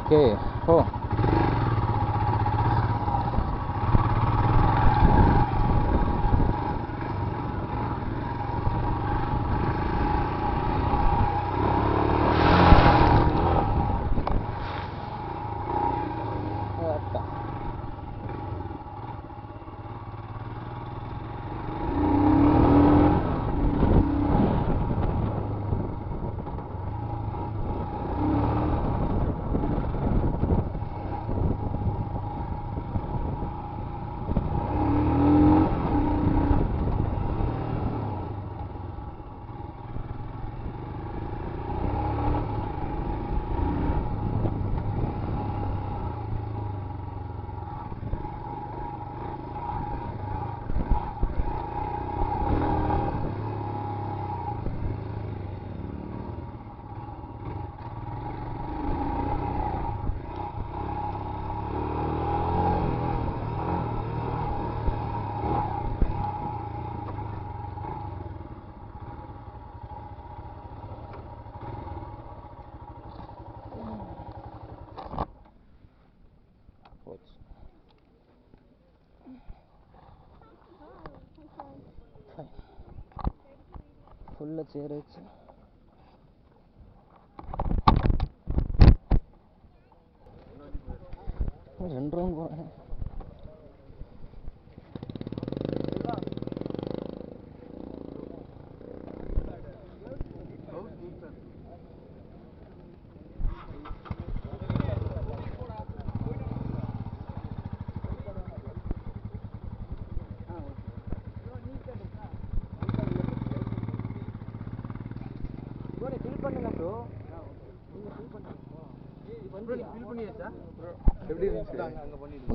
Okay. ஓ ஃபுல்லாக சேர வச்சு ரெண்டு ரவுண்ட் போகிறேன்.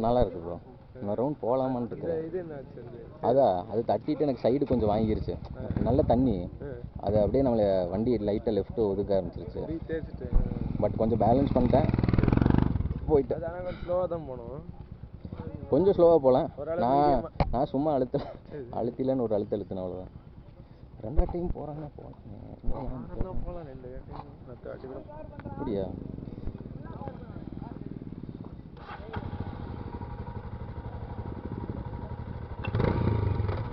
நல்லா இருக்கு ப்ரோ. நான் ரவுண்ட் போகலாமான்னு இருக்கேன். அது தட்டிட்டு எனக்கு சைடு கொஞ்சம் வாங்கிருச்சு. நல்ல தண்ணி அது அப்படியே நம்மளை வண்டி லைட்டாக லெஃப்ட்டு ஒதுக்க ஆரம்பிச்சிருச்சு. பட் கொஞ்சம் பேலன்ஸ் பண்ணிட்டேன் போயிட்டேன். ஸ்லோவாக தான் போகணும், கொஞ்சம் ஸ்லோவாக போகலாம். நான் சும்மா அழுத்திலன்னு ஒரு அழுத்தினேன் அவ்வளோதான். ரெண்டாவது டைம் போகிறாங்கன்னா போகலாம். அப்படியா?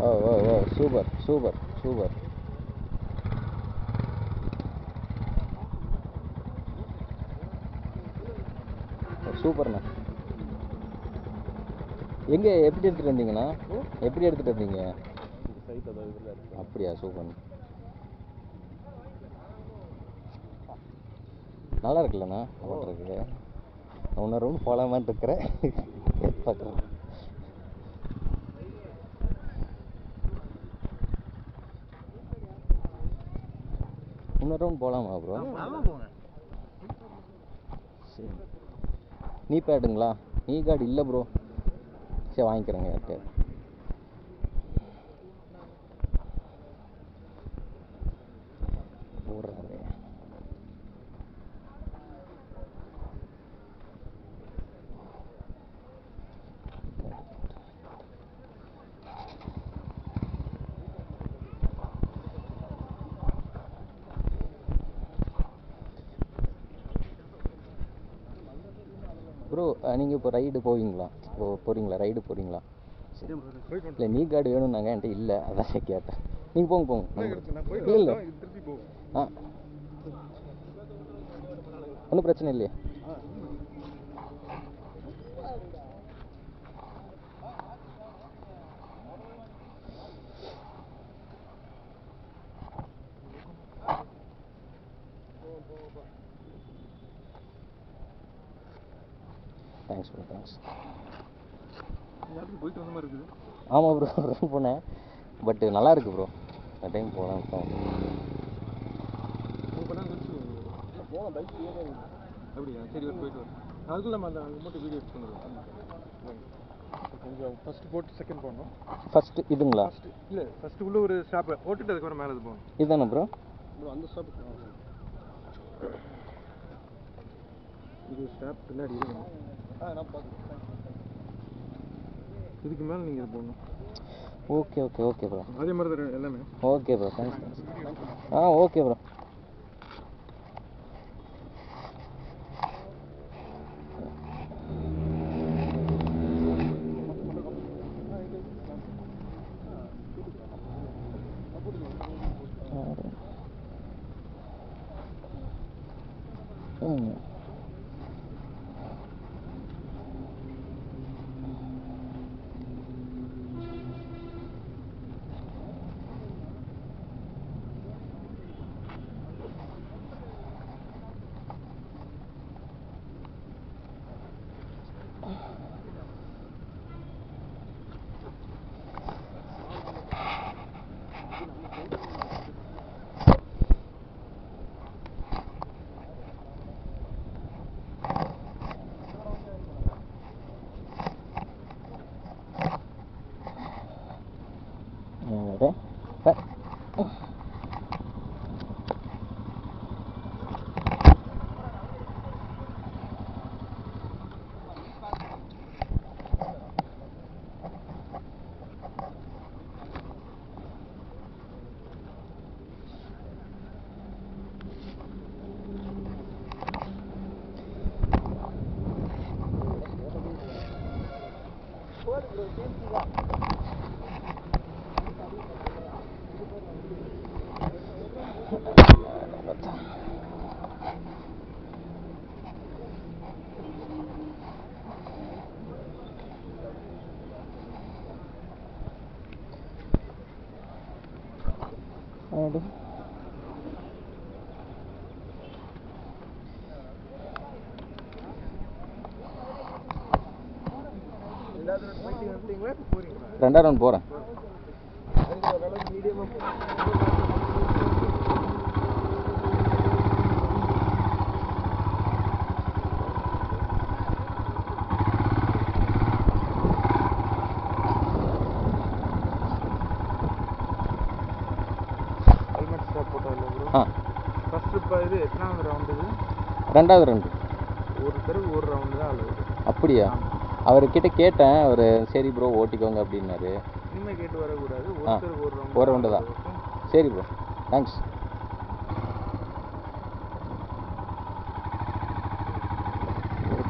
ஓ ஓ ஓ சூப்பர் சூப்பர் சூப்பர். சூப்பர்ண்ணா. எங்கே எப்படி எடுத்துகிட்டு வந்தீங்கண்ணா? எப்படி எடுத்துகிட்டு வந்தீங்க? அப்படியா? சூப்பர். நல்லா இருக்குல்லண்ணா ஓட்டுறதுக்கு. இன்னொரு ரவுண்ட் போகலாமான்னு இருக்கிறேன் பார்க்குறேன். இன்னொரு ரவுண்ட் போகலாமா ப்ரோ? சரி. நீ பேடுங்களா? நீ கார்டு இல்லை ப்ரோ. சரி வாங்கிக்கிறேங்க. யார்கிட்ட போடுறாரு? ப்ரோ நீங்கள் இப்போ ரைடு போவீங்களா? ரைடு போகிறீங்களா? இல்லை நீ கார்டு வேணும்னாங்க, என்கிட்ட இல்லை, அதான் கேட்டேன். நீங்கள் போங்க. இல்லை ஆ ஒன்றும் பிரச்சனை இல்லையா? Thanks bro, thanks. போயிட்டு வந்த மாதிரி இருக்குது. ஆமாம் ப்ரோ, ரன் போனேன். பட் நல்லா இருக்கு ப்ரோ. அந்த டைம் போகலாம். அப்படியா? சரி போயிட்டு வரும். அதுக்குள்ள நம்ம அந்த மட்டும் வீடியோ எடுத்து வந்துடுவோம். கொஞ்சம் ஃபஸ்ட்டு போட்டு செகண்ட் போடணும். ஃபஸ்ட்டு இதுங்களா? இல்லை ஃபஸ்ட்டு உள்ள ஒரு ஸ்டாப்பை போட்டுட்டு அதுக்கப்புறம் மேலே இது போகணும். இதுதானே ப்ரோ? அந்த ஸ்டாப்பு இது ஸ்டாப் பின்னாடி நான் பார்த்துக்கிறேன். இதுக்கு மேலே நீங்கள் இது போடணும். Okay bro. அதே மாதிரி தான் எல்லாமே. Okay bro, thanks. Okay bro. ரெண்டாவது ரவுண்ட் போகிறேன். ரெண்டாவது ரவுண்டு. ஒரு ரவுண்டு தான் அளவு. அப்படியா? அவர்கிட்ட கேட்டேன், அவர் சரி ப்ரோ ஓட்டிக்கோங்க அப்படின்னாரு. இனிமேல் கேட்டு வரக்கூடாது, ஒரு ரவுண்டு தான். சரி ப்ரோ, தேங்க்ஸ்.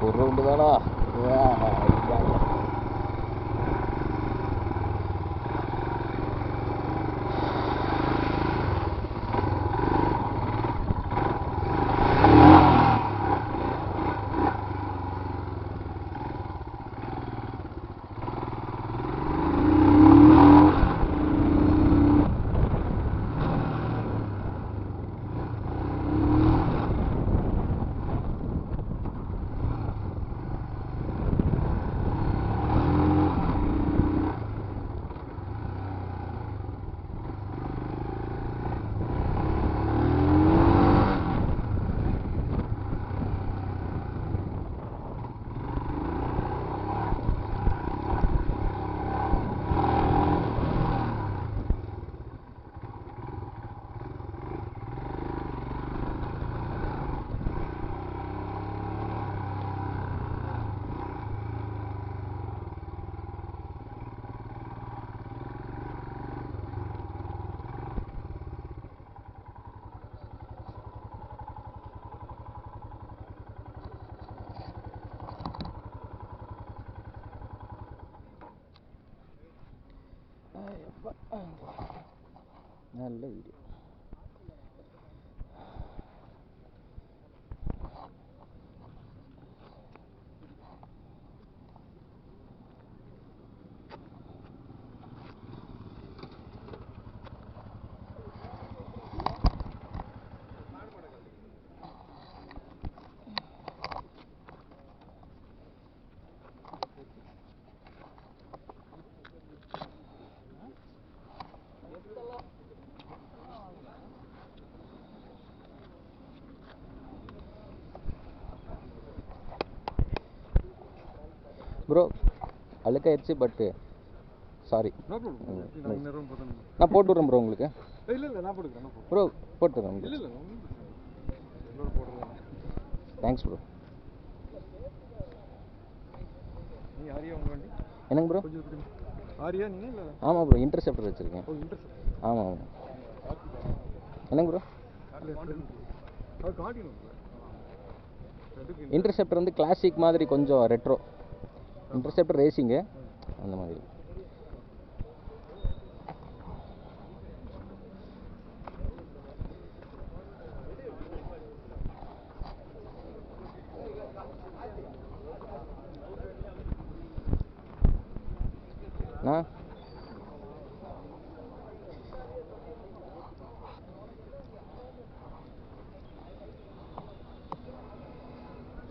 ஒரு ரவுண்டு தானா? நல்ல வீடியோ. ப்ரோ அழுக்காயிடுச்சு, பட்டு சாரி. நான் போட்டு விட்றேன் ப்ரோ உங்களுக்கு. ப்ரோ போட்டு விட்றேன் உங்களுக்கு. Thanks bro. என்னங்க ப்ரோ? ஆமாம் ப்ரோ, இன்டர்செப்டர் வச்சுருக்கேன். ஆமாம் ஆமாம். என்னங்க ப்ரோ? இன்டர்செப்டர் வந்து கிளாசிக் மாதிரி கொஞ்சம் ரெட்ரோ. இன்டர்செப்டர் ரேசிங்கு அந்த மாதிரி.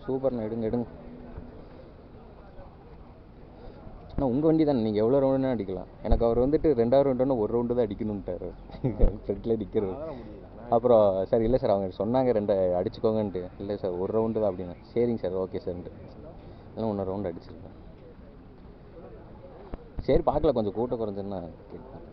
சூப்பர்ண்ணா, எடுங்க எடுங்க. ஆனால் உங்கள் வண்டி தானே, நீங்கள் எவ்வளோ ரவுண்டுனா அடிக்கலாம். எனக்கு அவர் வந்துட்டு 2வது ரவுண்டுன்னா 1 ரவுண்டு தான் அடிக்கணுன்ட்டார் ஃப்ரெண்டில் நிற்கிறது. அப்புறம் சார் இல்லை சார் அவங்க சொன்னாங்க 2 அடிச்சுக்கோங்கன்ட்டு. இல்லை சார் 1 ரவுண்டு தான் அப்படின்னா. சரிங்க சார் ஓகே சார்ன்ட்டு இல்லை 1 ரவுண்டு அடிச்சிருக்கேன். சரி பார்க்கல, கொஞ்சம் கூட்டம் குறைஞ்சுன்னா கேட்பேன்.